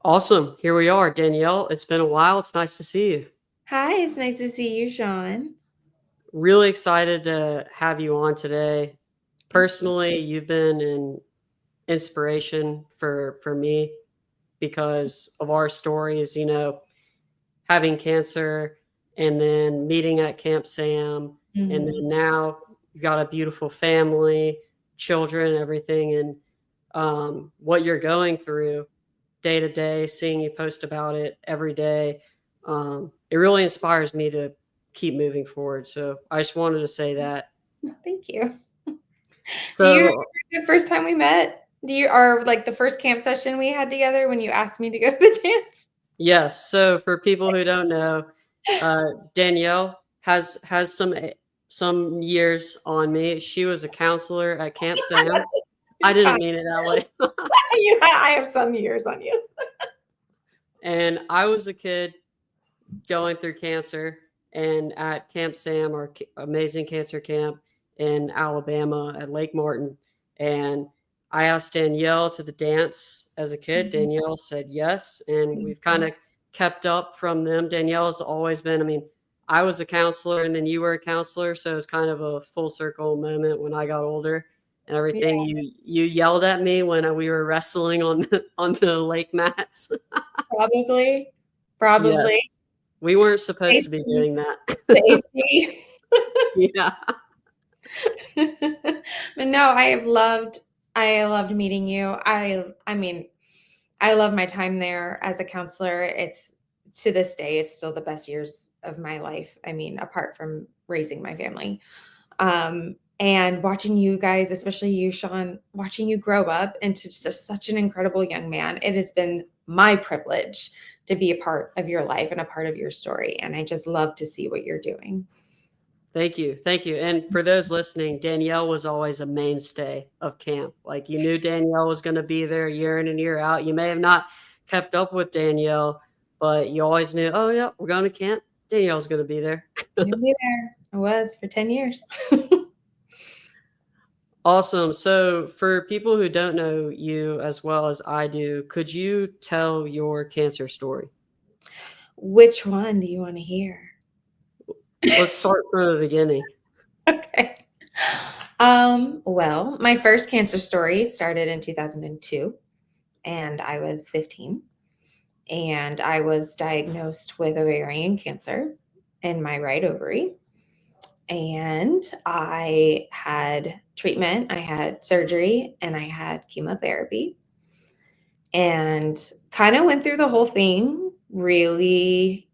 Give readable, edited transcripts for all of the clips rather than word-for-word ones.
Awesome. Here we are, Danielle. It's been a while. It's nice to see you. Hi, it's nice to see you, Sean. Really excited to have you on today. Thank you. Personally, you've been an inspiration for me because of our stories, having cancer and then meeting at Camp Sam and Mhm. then now you got a beautiful family, children, everything and what you're going through day to day, seeing you post about it every day. It really inspires me to keep moving forward. So I just wanted to say that. Thank you. Do you remember So, the first time we met? Do you or like the first camp session we had together when you asked me to go to the dance? yes. So for people who don't know, uh, Danielle has some years on me. She was a counselor at Camp Sam. That's I you're didn't fine. mean it that way. I have some years on you. And I was a kid going through cancer and at Camp Sam, our amazing cancer camp in Alabama at Lake Martin. And I asked Danielle to the dance as a kid. Mhm. Danielle said yes. And we've kind Mhm. of kept up from them. Danielle has always been, I was a counselor and then you were a counselor. So it was kind of a full circle moment when I got older and Yeah, everything. You yelled at me when we were wrestling on on the lake mats. probably. Probably. Yes. We weren't supposed to be Safety. doing that. Safety. Yeah. But no, I loved meeting you. I mean, I love my time there as a counselor. It's to this day, it's still the best years of my life. I mean, apart from raising my family. And watching you guys, especially you, Sean, watching you grow up into just such an incredible young man. It has been my privilege to be a part of your life and a part of your story. And I just love to see what you're doing. Thank you. Thank you. And for those listening, Danielle was always a mainstay of camp. Like you knew Danielle was going to be there year in and year out. You may have not kept up with Danielle, but you always knew, oh, yeah, we're going to camp. Danielle's going to be there. You'll be there. I was for 10 years. Awesome. So, for people who don't know you as well as I do, could you tell your cancer story? Which one do you want to hear? Let's start from the beginning. Okay. Well, my first cancer story started in 2002, and I was 15, and I was diagnosed with ovarian cancer in my right ovary. And I had treatment, I had surgery, and I had chemotherapy, and kind of went through the whole thing really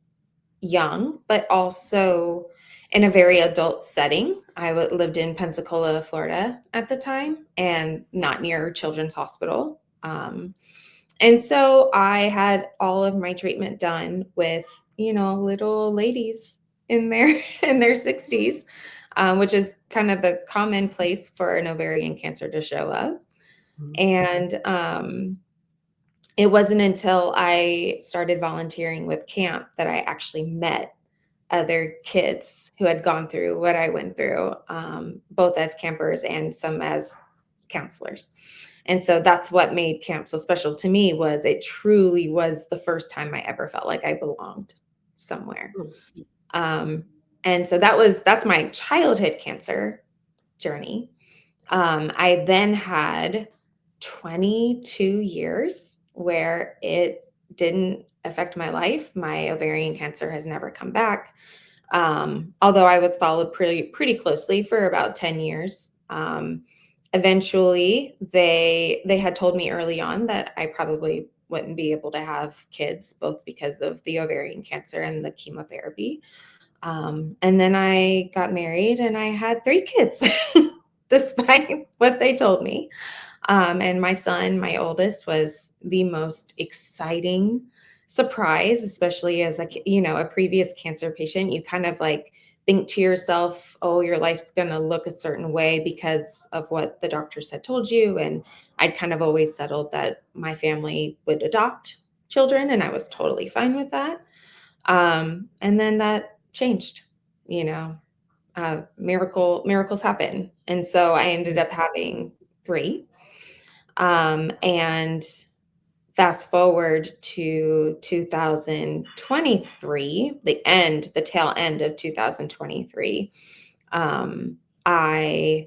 young, but also in a very adult setting. Lived in Pensacola, Florida at the time, and not near Children's Hospital. And so I had all of my treatment done with, little ladies in their in their 60s, which is kind of the common place for an ovarian cancer to show up. Mhm. And it wasn't until I started volunteering with camp that I actually met other kids who had gone through what I went through, both as campers and some as counselors. And so that's what made camp so special to me was it truly was the first time I ever felt like I belonged somewhere. Um, and so that's my childhood cancer journey. I then had 22 years where it didn't affect my life. My ovarian cancer has never come back. Although I was followed pretty closely for about 10 years. Eventually, they had told me early on that I probably wouldn't be able to have kids, both because of the ovarian cancer and the chemotherapy. And then I got married and I had three kids, despite what they told me. And my son, my oldest, was the most exciting surprise, especially as a previous cancer patient. You kind of like think to yourself, oh, your life's going to look a certain way because of what the doctors had told you. And I'd kind of always settled that my family would adopt children, and I was totally fine with that. And then that changed, you know, miracles happen. And so I ended up having three. And Fast forward to 2023, the tail end of 2023. I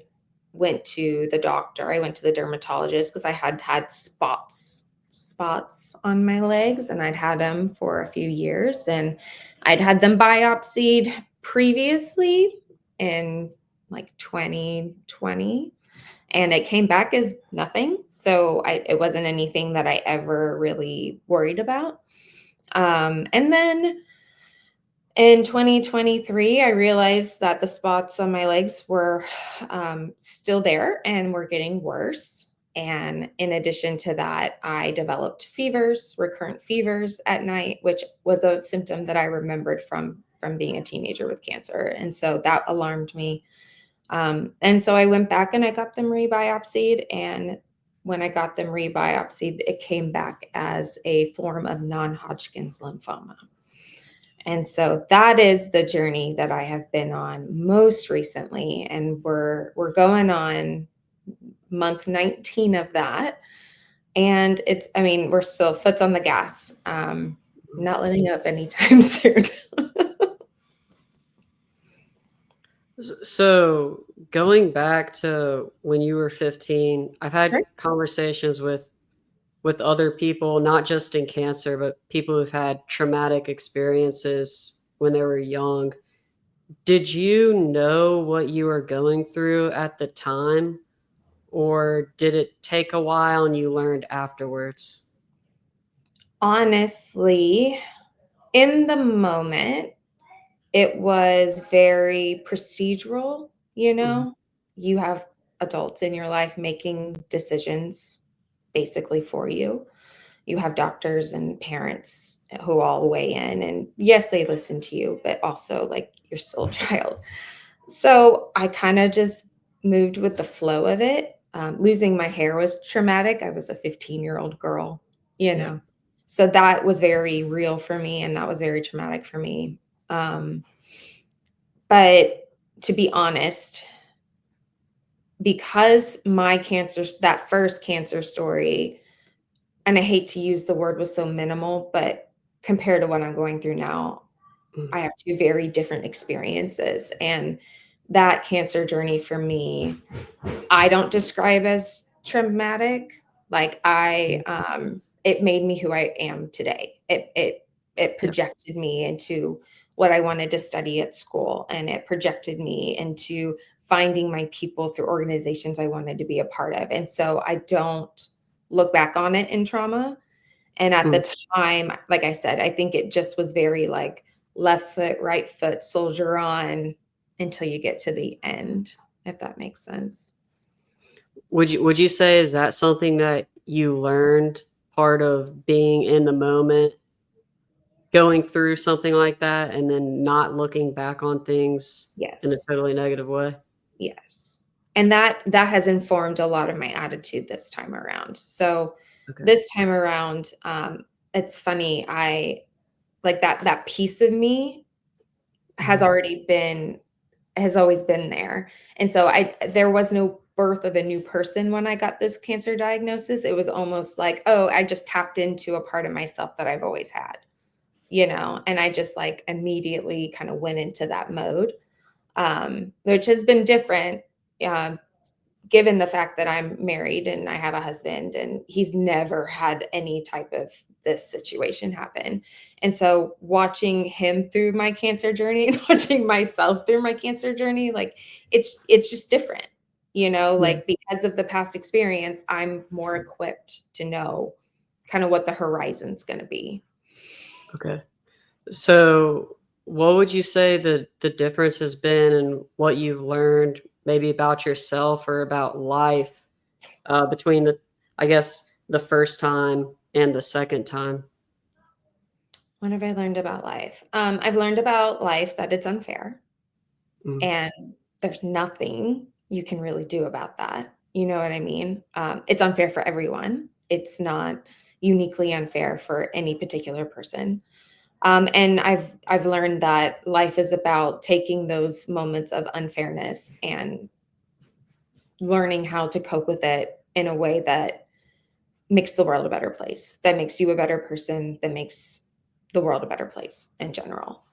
went to the doctor. I went to the dermatologist because I had spots on my legs, and I'd had them for a few years, and I'd had them biopsied previously in like 2020, and it came back as nothing. So it wasn't anything that I ever really worried about. And then in 2023, I realized that the spots on my legs were still there and were getting worse. And in addition to that, I developed fevers, recurrent fevers at night, which was a symptom that I remembered from being a teenager with cancer. And so that alarmed me. And so I went back and I got them rebiopsied. And when I got them rebiopsied, it came back as a form of non-Hodgkin's lymphoma. And so that is the journey that I have been on most recently. And we're going on month 19 of that. And I mean, we're still foot on the gas. Not letting up anytime soon. So going back to when you were 15, I've had Sure. conversations with other people, not just in cancer, but people who've had traumatic experiences when they were young. Did you know what you were going through at the time, or did it take a while and you learned afterwards? Honestly, in the moment, it was very procedural, you Mhm. know? You have adults in your life making decisions basically for you. You have doctors and parents who all weigh in, and yes, they listen to you, but also, like, you're still a child. So, I kinda just moved with the flow of it. Losing my hair was traumatic. I was a 15-year-old girl, you Yeah. know? So that was very real for me, and that was very traumatic for me. Um but to be honest, because that first cancer story, and I hate to use the word, was so minimal, but compared to what I'm going through now, Mm. I have two very different experiences. And that cancer journey for me, I don't describe as traumatic. Like Mm. it made me who I am today. It Yeah. projected me into what I wanted to study at school, and it projected me into finding my people through organizations I wanted to be a part of. And so I don't look back on it in trauma. And at the Mm. time, like I said, I think it just was very like left foot, right foot, soldier on until you get to the end, if that makes sense. Would you say is that something that you learned, part of being in the moment, going through something like that, and then not looking back on things in a Yes. totally negative way? Yes. And that has informed a lot of my attitude this time around. So Okay. this time around, it's funny, I like that piece of me has Mhm. already been has always been there. And so there was no birth of a new person when I got this cancer diagnosis. It was almost like, oh, I just tapped into a part of myself that I've always had, and I just like immediately kind of went into that mode, which has been different. Um, Given the fact that I'm married and I have a husband and he's never had any type of this situation happen. And so watching him through my cancer journey and watching myself through my cancer journey, like it's just different, Yeah. like because of the past experience, I'm more equipped to know kind of what the horizon's going to be. Okay. So, what would you say the difference has been in what you've learned, maybe about yourself or about life, between I guess, the first time and the second time? What have I learned about life? I've learned about life that it's unfair. Mm. And there's nothing you can really do about that. You know what I mean? It's unfair for everyone. It's not uniquely unfair for any particular person. And I've learned that life is about taking those moments of unfairness and learning how to cope with it in a way that makes the world a better place, that makes you a better person, that makes the world a better place in general.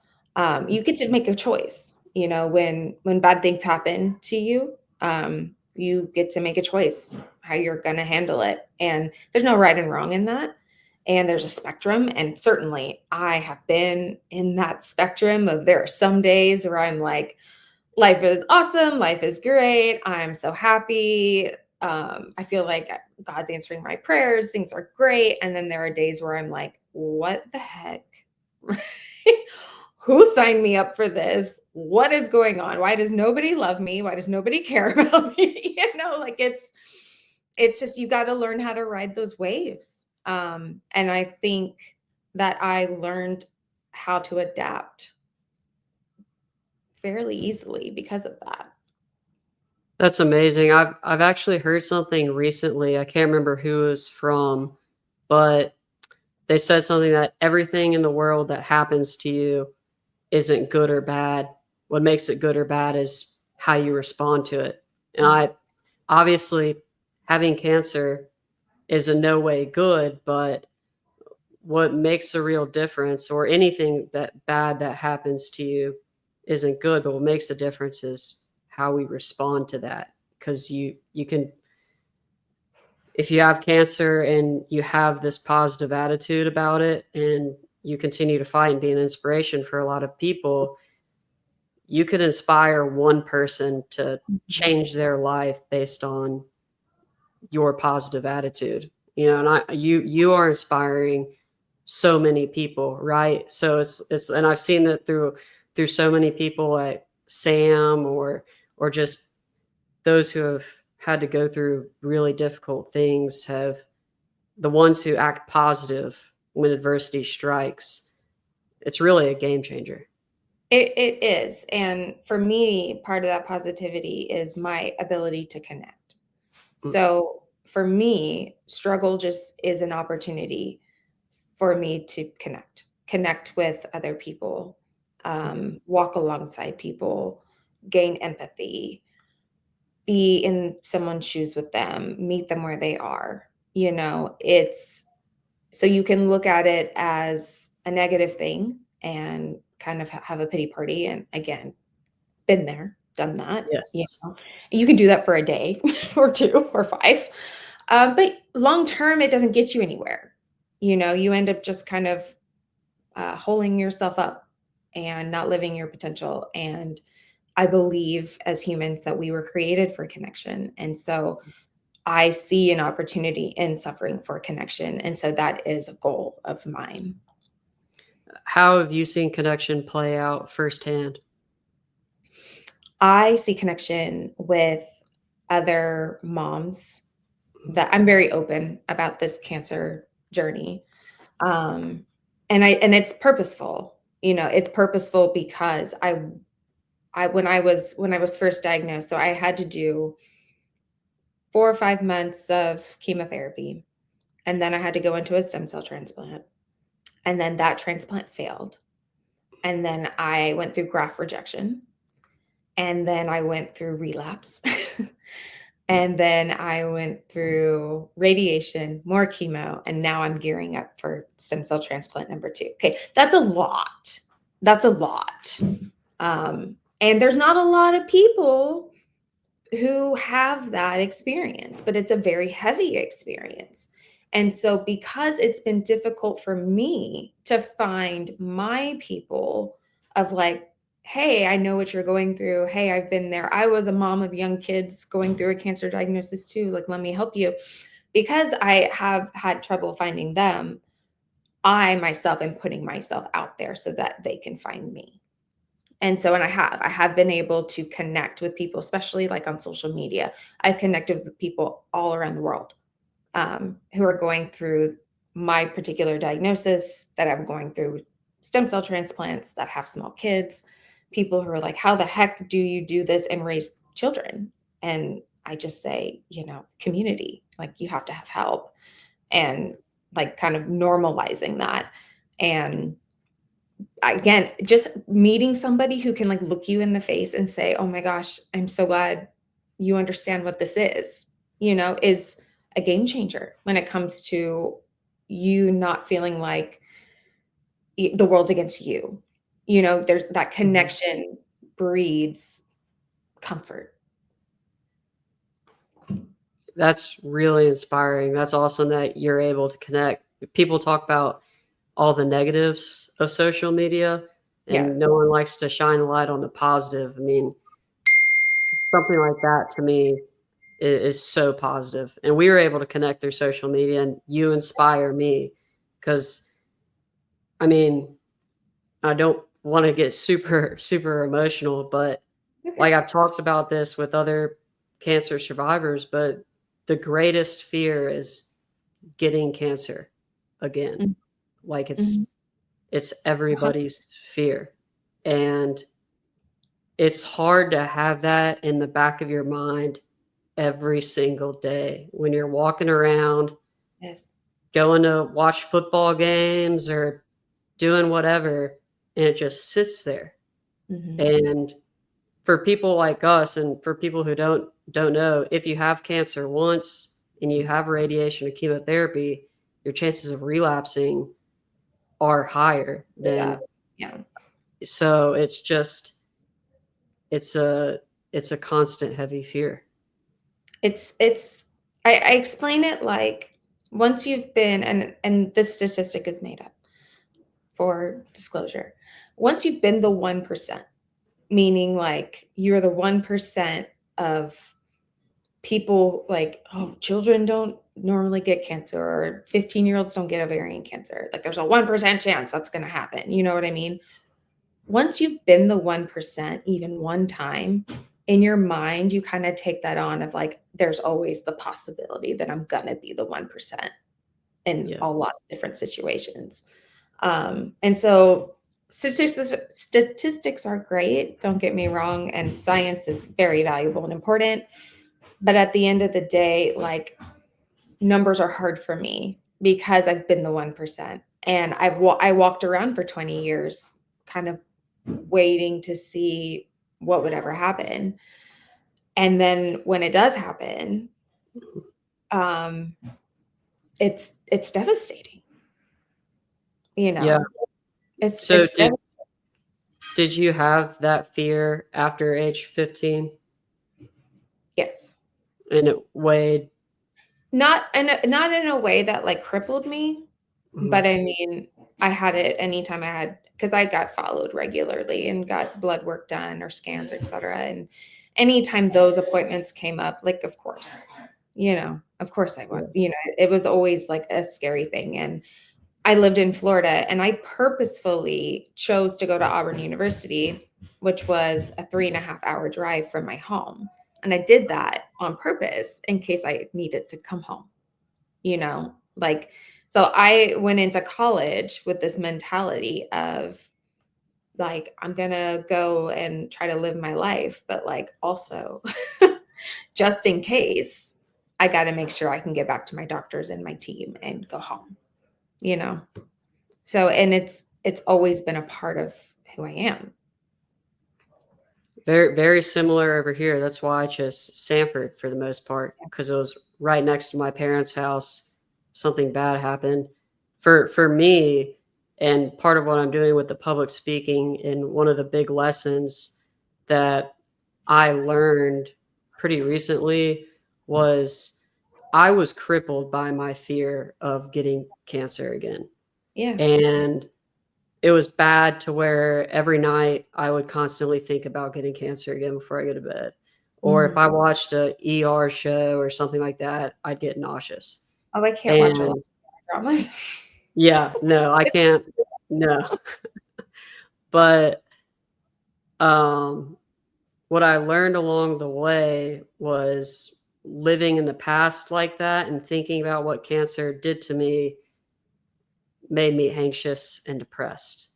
You get to make a choice. You know, when bad things happen to you, you get to make a choice how you're going to handle it. And there's no right and wrong in that. And there's a spectrum. And certainly I have been in that spectrum of there are some days where I'm like, life is awesome, life is great, I'm so happy. I feel like God's answering my prayers, things are great. And then there are days where I'm like, what the heck? Who signed me up for this? What is going on? Why does nobody love me? Why does nobody care about me? Like it's just you got to learn how to ride those waves. And I think that I learned how to adapt fairly easily because of that. That's amazing. I've actually heard something recently. I can't remember who it was from, but they said something that everything in the world that happens to you isn't good or bad. What makes it good or bad is how you respond to it. And Mm. I obviously having cancer is in no way good, but what makes a real difference, or anything that bad that happens to you isn't good, but what makes a difference is how we respond to that. Because you can, if you have cancer and you have this positive attitude about it and you continue to fight and be an inspiration for a lot of people, you could inspire one person to Mhm. change their life based on your positive attitude. And you are inspiring so many people, right? So it's and I've seen that through so many people like Sam, or just those who have had to go through really difficult things, have the ones who act positive when adversity strikes. It's really a game changer. It is. And for me, part of that positivity is my ability to connect. Mm, So for me, struggle just is an opportunity for me to connect with other people, yeah. walk alongside people, gain empathy, be in someone's shoes with them, meet them where they are. It's so you can look at it as a negative thing and kind of have a pity party. And again, been there, done that. Yes. You can do that for a day or two or five. But long term, it doesn't get you anywhere. You end up just kind of holding yourself up and not living your potential. And I believe as humans that we were created for connection. And so I see an opportunity in suffering for connection. And so that is a goal of mine. How have you seen connection play out firsthand? I see connection with other moms that I'm very open about this cancer journey. Um, and it's purposeful. It's purposeful because when I was first diagnosed, so I had to do 4 or 5 months of chemotherapy, and then I had to go into a stem cell transplant, and then that transplant failed. And then I went through graft rejection, and then I went through relapse. And then I went through radiation, more chemo, and now I'm gearing up for stem cell transplant number 2. Okay, that's a lot. That's a lot. And there's not a lot of people who have that experience, but it's a very heavy experience. And so, because it's been difficult for me to find my people of like, hey, I know what you're going through. Hey, I've been there. I was a mom of young kids going through a cancer diagnosis too. Like, let me help you. Because I have had trouble finding them, I myself am putting myself out there so that they can find me. And so, and I have been able to connect with people, especially like on social media. I've connected with people all around the world who are going through my particular diagnosis, that I'm going through stem cell transplants, that have small kids, people who are like, how the heck do you do this and raise children? And I just say, community, like you have to have help, and like kind of normalizing that. And again, just meeting somebody who can like look you in the face and say, "Oh my gosh, I'm so glad you understand what this is," is a game changer when it comes to you not feeling like the world's against you. There's that Mhm. connection breeds comfort. That's really inspiring. That's awesome that you're able to connect. People talk about all the negatives of social media, Yeah. and no one likes to shine a light on the positive. I mean, something like that to me is so positive. And we were able to connect through social media, and you inspire me because, I mean, I don't want to get super, super emotional, but like Okay. I've talked about this with other cancer survivors, but the greatest fear is getting cancer again. Mhm. Like Mhm. it's everybody's fear. And it's hard to have that in the back of your mind every single day when you're walking around, Yes. going to watch football games or doing whatever, and it just sits there. Mhm. And for people like us and for people who don't know, if you have cancer once and you have radiation or chemotherapy, your chances of relapsing are higher Goes up. than Yeah. so it's a it's a constant heavy fear. It's I explain it like once you've been, and this statistic is made up for disclosure. Once you've been the 1%, meaning like you're the 1% of people, like, oh, children don't normally get cancer, or 15-year-olds don't get ovarian cancer. Like there's a 1% chance that's going to happen. You know what I mean? Once you've been the 1%, even one time, in your mind, you kind of take that on of like, there's always the possibility that I'm going to be the 1% in Yeah. a lot of different situations. And so statistics are great, don't get me wrong, and science is very valuable and important. But at the end of the day, like numbers are hard for me because I've been the 1%. And I walked around for 20 years kind of waiting to see what would ever happen. And then when it does happen, um, it's devastating. You Yeah. know, it's So it's devastating. did you have that fear after age 15 Yes. and it weighed? Not in a way that like crippled me, Mhm. but I mean, I had it anytime I had, because I got followed regularly and got blood work done or scans, et cetera. And anytime those appointments came up, like, of course I would, Yeah. it was always like a scary thing. And I lived in Florida, and I purposefully chose to go to Auburn University, which was a 3.5 hour drive from my home. And I did that on purpose in case I needed to come home, like, so I went into college with this mentality of like, I'm gonna go and try to live my life, but like also just in case, I got to make sure I can get back to my doctors and my team and go home, you know? So, and it's always been a part of who I am. Very, very similar over here. That's why I chose Sanford for the most part because it was right next to my parents' house. Something bad happened. For me, and part of what I'm doing with the public speaking, and one of the big lessons that I learned pretty recently was I was crippled by my fear of getting cancer again. Yeah. And it was bad to where every night I would constantly think about getting cancer again before I go to bed. Or if Mhm. I watched a ER show or something like that, I'd get nauseous. Oh, I can't watch a lot And of dramas. yeah, no, I It's can't. No. But um, what I learned along the way was living in the past like that and thinking about what cancer did to me made me anxious and depressed.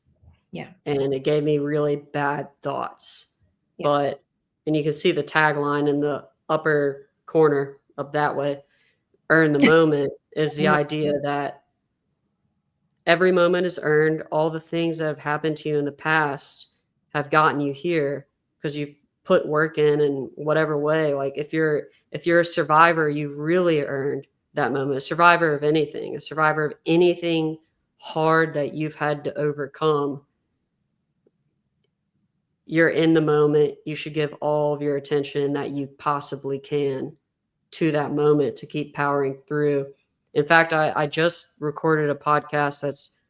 Yeah. And it gave me really bad thoughts. Yeah. But and you can see the tagline in the upper corner up that way, earn the moment is the Mhm. idea that every moment is earned. All the things that have happened to you in the past have gotten you here because you've put work in whatever way. Like if you're a survivor, you've really earned that moment, a survivor of anything, a survivor of anything hard that you've had to overcome. You're in the moment. You should give all of your attention that you possibly can to that moment to keep powering through. In fact, I just recorded a podcast that's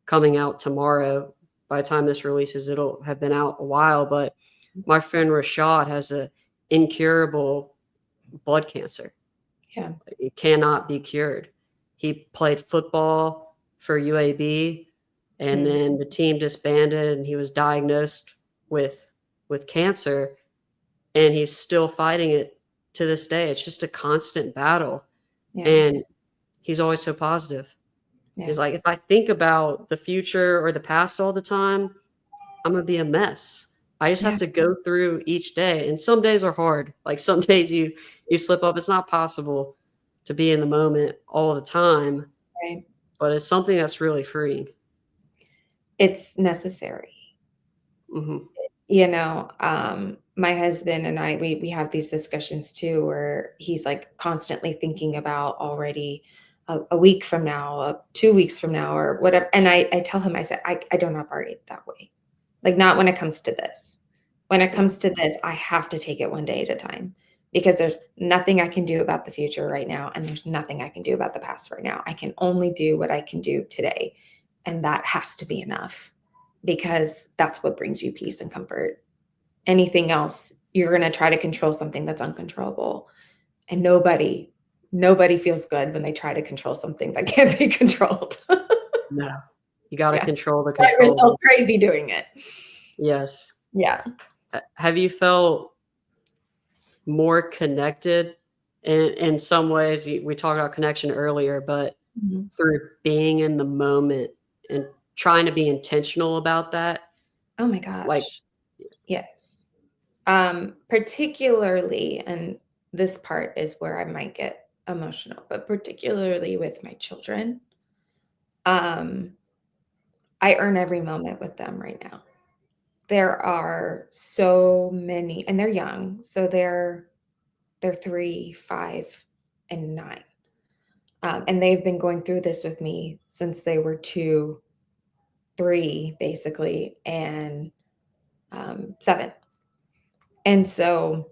coming out tomorrow. By the time this releases, it'll have been out a while. But my friend Rashad has a incurable blood cancer. Yeah. It cannot be cured. He played football for UAB, and then the team disbanded, and he was diagnosed with cancer, and he's still fighting it to this day. It's just a constant battle, Yeah. and he's always so positive. Yeah. He's like, if I think about the future or the past all the time, I'm gonna be a mess. I just have to go through each day, and some days are hard. Like some days you slip up. It's not possible to be in the moment all the time, Right. but it's something that's really freeing. It's necessary. Mm-hmm. You know, my husband and I, we have these discussions too, where he's like constantly thinking about already a week from now, 2 weeks from now, or whatever. And I tell him, I said, I don't operate that way. Like, not when it comes to this. When it comes to this, I have to take it one day at a time, because there's nothing I can do about the future right now. And there's nothing I can do about the past right now. I can only do what I can do today. And that has to be enough, because that's what brings you peace and comfort. Anything else, you're going to try to control something that's uncontrollable. And nobody feels good when they try to control something that can't be controlled. No, you got to control the Drive yourself control. crazy doing it. Yes. Yeah. Have you felt more connected in some ways? We talked about connection earlier, but through being in the moment and trying to be intentional about that. Oh my gosh. Like, yes. Particularly, and this part is where I might get emotional, but particularly with my children, I earn every moment with them right now. There are so many, and they're young, so they're 3, 5, and 9. And they've been going through this with me since they were 2, 3, basically, and 7. And so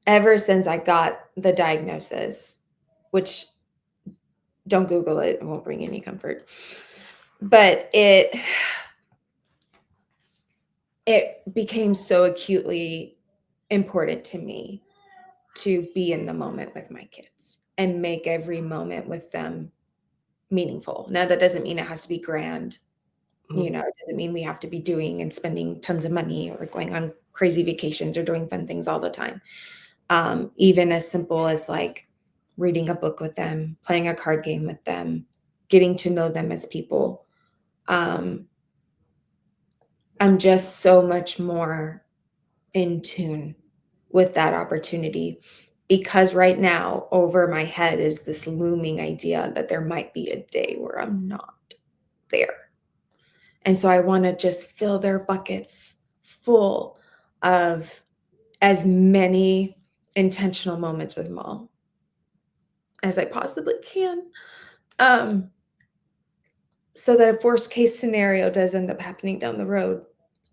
ever since I got the diagnosis, which, don't Google it, it won't bring any comfort, but it became so acutely important to me to be in the moment with my kids and make every moment with them meaningful. Now, that doesn't mean it has to be grand. You know, it doesn't mean we have to be doing and spending tons of money or going on crazy vacations or doing fun things all the time. Even as simple as like reading a book with them, playing a card game with them, getting to know them as people. I'm just so much more in tune with that opportunity, because right now over my head is this looming idea that there might be a day where I'm not there. And so I want to just fill their buckets full of as many intentional moments with mom as I possibly can. So that if worst case scenario does end up happening down the road,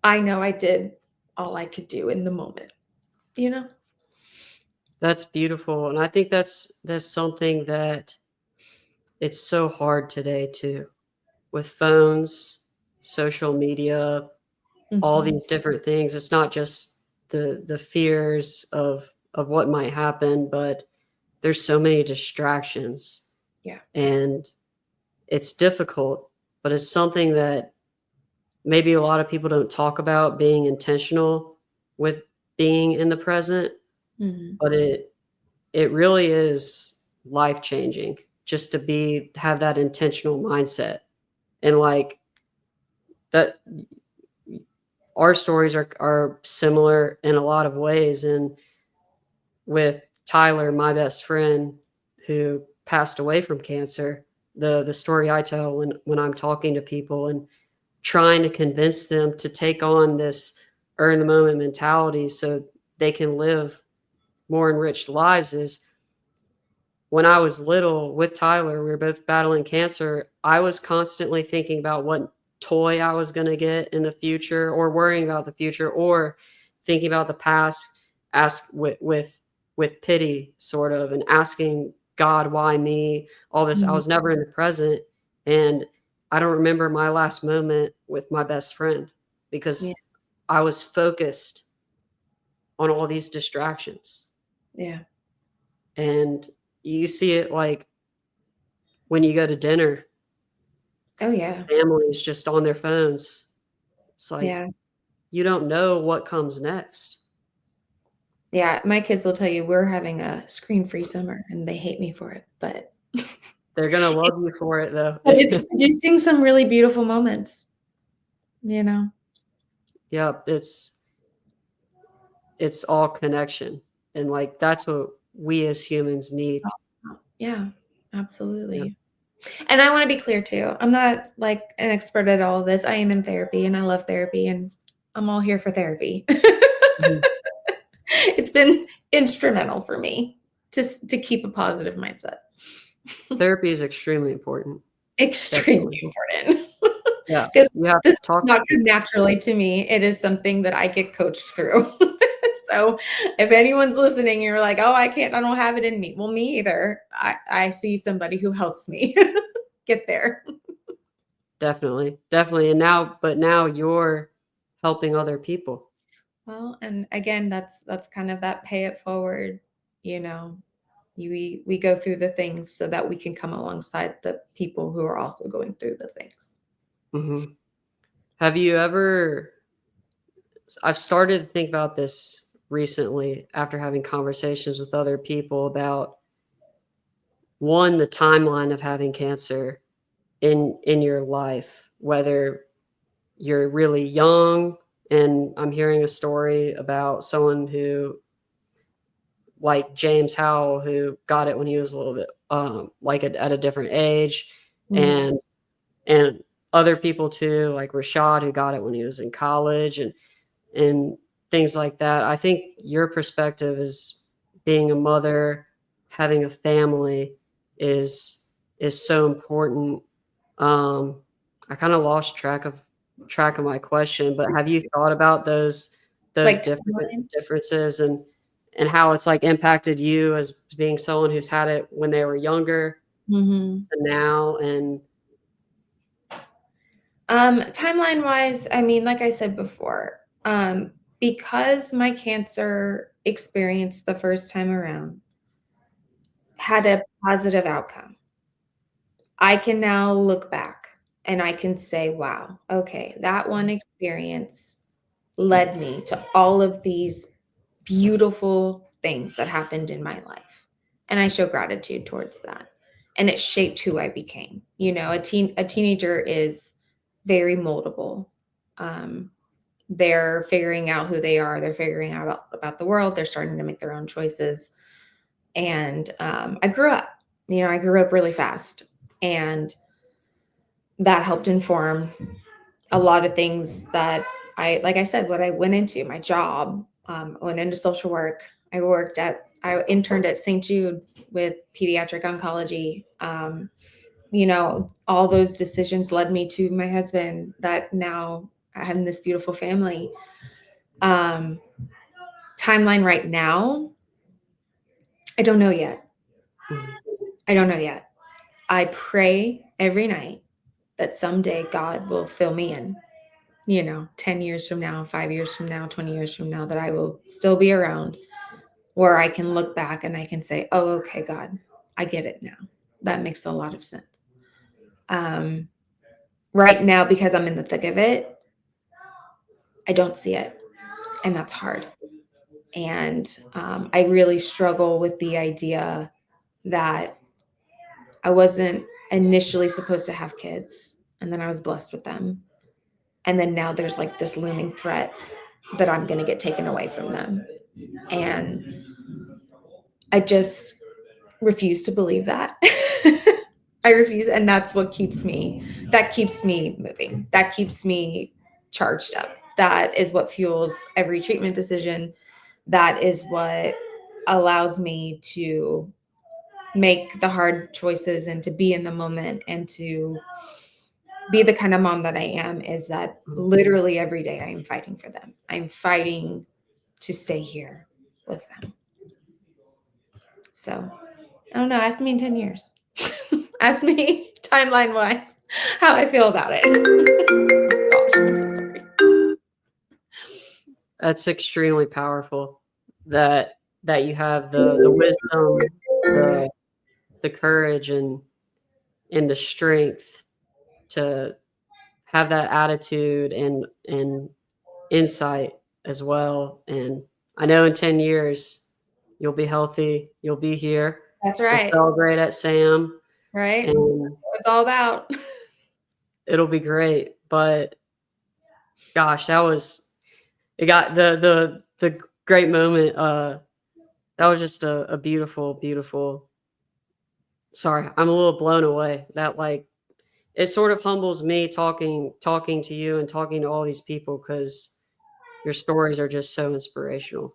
I know I did all I could do in the moment, you know? that's beautiful. And I think that's something that it's so hard today too, with phones, social media, all Mhm. these different things. It's not just the fears of what might happen, but there's so many distractions. Yeah. And it's difficult, but it's something that maybe a lot of people don't talk about, being intentional with being in the present, Mhm. but it really is life changing just to have that intentional mindset. And like that, our stories are similar in a lot of ways. And with Tyler, my best friend, who passed away from cancer, the story I tell when I'm talking to people and trying to convince them to take on this earn the moment mentality so they can live more enriched lives is when I was little with Tyler, we were both battling cancer. I was constantly thinking about what toy I was going to get in the future, or worrying about the future, or thinking about the past, ask with pity, sort of, and asking God, why me? All this. I Mhm. was never in the present, and I don't remember my last moment with my best friend Yeah. because I was focused on all these distractions. Yeah. And you see it like when you go to dinner, Oh yeah. families just on their phones. It's like Yeah. you don't know what comes next. Yeah. My kids will tell you we're having a screen-free summer and they hate me for it, but They're gonna love it's you for it though. it's producing some really beautiful moments, you know? Yep, it's all connection, and like that's what we as humans need. Yeah, Yep. absolutely. And I wanna be clear too, I'm not, like, an expert at all of this. I am in therapy, and I love therapy, and I'm all here for therapy. Mhm. It's been instrumental for me to keep a positive mindset. Therapy is extremely important. Extremely Definitely. important. Yeah, 'Cause you have this to does talk not to come people. naturally to me. It is something that I get coached through. So, if anyone's listening and you're like, "Oh, I don't have it in me." Well, me either. I see somebody who helps me get there. Definitely, definitely, and now you're helping other people. Well, and again, that's kind of that pay it forward, you know. We go through the things so that we can come alongside the people who are also going through the things. Mhm. Have you ever I've started to think about this recently after having conversations with other people about, one, the timeline of having cancer in your life, whether you're really young, and I'm hearing a story about someone who, like James Howell, who got it when he was a little bit, like, at a different age, Mhm. and and other people too, like Rashad, who got it when he was in college, and things like that. I think your perspective is being a mother, having a family is so important. Um, I kind of lost track of my question, but have you thought about those Like different timeline? differences, and how it's like impacted you as being someone who's had it when they were younger Mhm. to now, and Timeline wise, I mean, like I said before, because my cancer experience the first time around had a positive outcome, I can now look back and I can say, wow, okay, that one experience led me to all of these beautiful things that happened in my life. And I show gratitude towards that. And it shaped who I became. You know, a teenager is very moldable. Um, they're figuring out who they are. They're figuring out about the world. They're starting to make their own choices. And I grew up. You know, I grew up really fast, and that helped inform a lot of things that like I said, what I went into my job. I went into social work. I interned at St. Jude with pediatric oncology. You know, all those decisions led me to my husband that now I have this beautiful family. Um, Timeline right now, I don't know yet. mhm, I don't know yet. I pray every night that someday God will fill me in, you know, 10 years from now, 5 years from now, 20 years from now, that I will still be around where I can look back and I can say, oh, okay, God, I get it now. That makes a lot of sense. Um, right now, because I'm in the thick of it, I don't see it. And that's hard. And I really struggle with the idea that I wasn't initially supposed to have kids, and then I was blessed with them. And then now there's like this looming threat that I'm going to get taken away from them. And I just refuse to believe that. I refuse. And that's what that keeps me moving. That keeps me charged up. That is what fuels every treatment decision. That is what allows me to make the hard choices and to be in the moment and to be the kind of mom that I am is that literally every day I am fighting for them. I'm fighting to stay here with them. So I don't know. Ask me in 10 years. Ask me timeline wise how I feel about it. Gosh, I'm so sorry. That's extremely powerful. That you have the wisdom, the courage, and the strength to have that attitude and insight as well. And I know in 10 years you'll be healthy, you'll be here. That's We'll right. celebrate at Sam, Right. and It's all about. it'll be great. But gosh, that was it got the great moment. That was just a beautiful, beautiful. Sorry, I'm a little blown away. That like it sort of humbles me talking to you and talking to all these people because your stories are just so inspirational.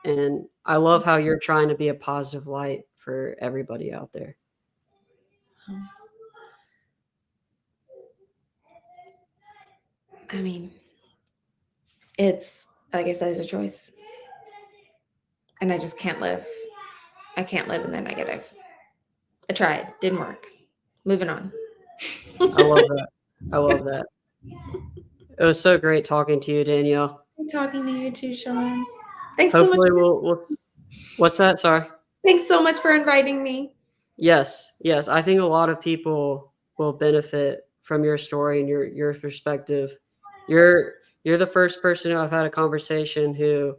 And I love how you're trying to be a positive light for everybody out there. I mean, it's like I said, it's a choice. And I just can't live. I can't live in the negative. I tried, didn't work. Moving on. I love that. I love that. It was so great talking to you, Danielle. I'm talking to you too, Sean. Thanks so much. Hopefully we'll what's that? Sorry. Thanks so much for inviting me. Yes, yes. I think a lot of people will benefit from your story and your perspective. You're you're the first person who I've had a conversation who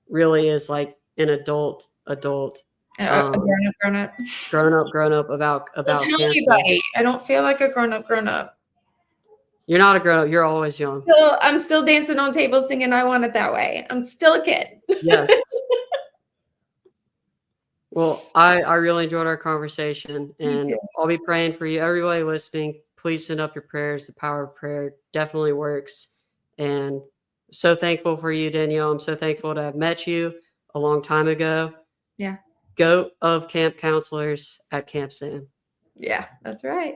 really is like an adult, A um, grown up, grown up. grown up Don't about tell cancer. anybody. I don't feel like a grown up, grown up. You're not a grown up. You're always young. I'm still dancing on tables singing I Want It That Way. I'm still a kid. Yes. Well, I really enjoyed our conversation, and I'll be praying for you. Everybody listening, please send up your prayers. The power of prayer definitely works. And so thankful for you, Danielle. I'm so thankful to have met you a long time ago. Yeah. Goat of camp counselors at Camp Sam. Yeah, that's right.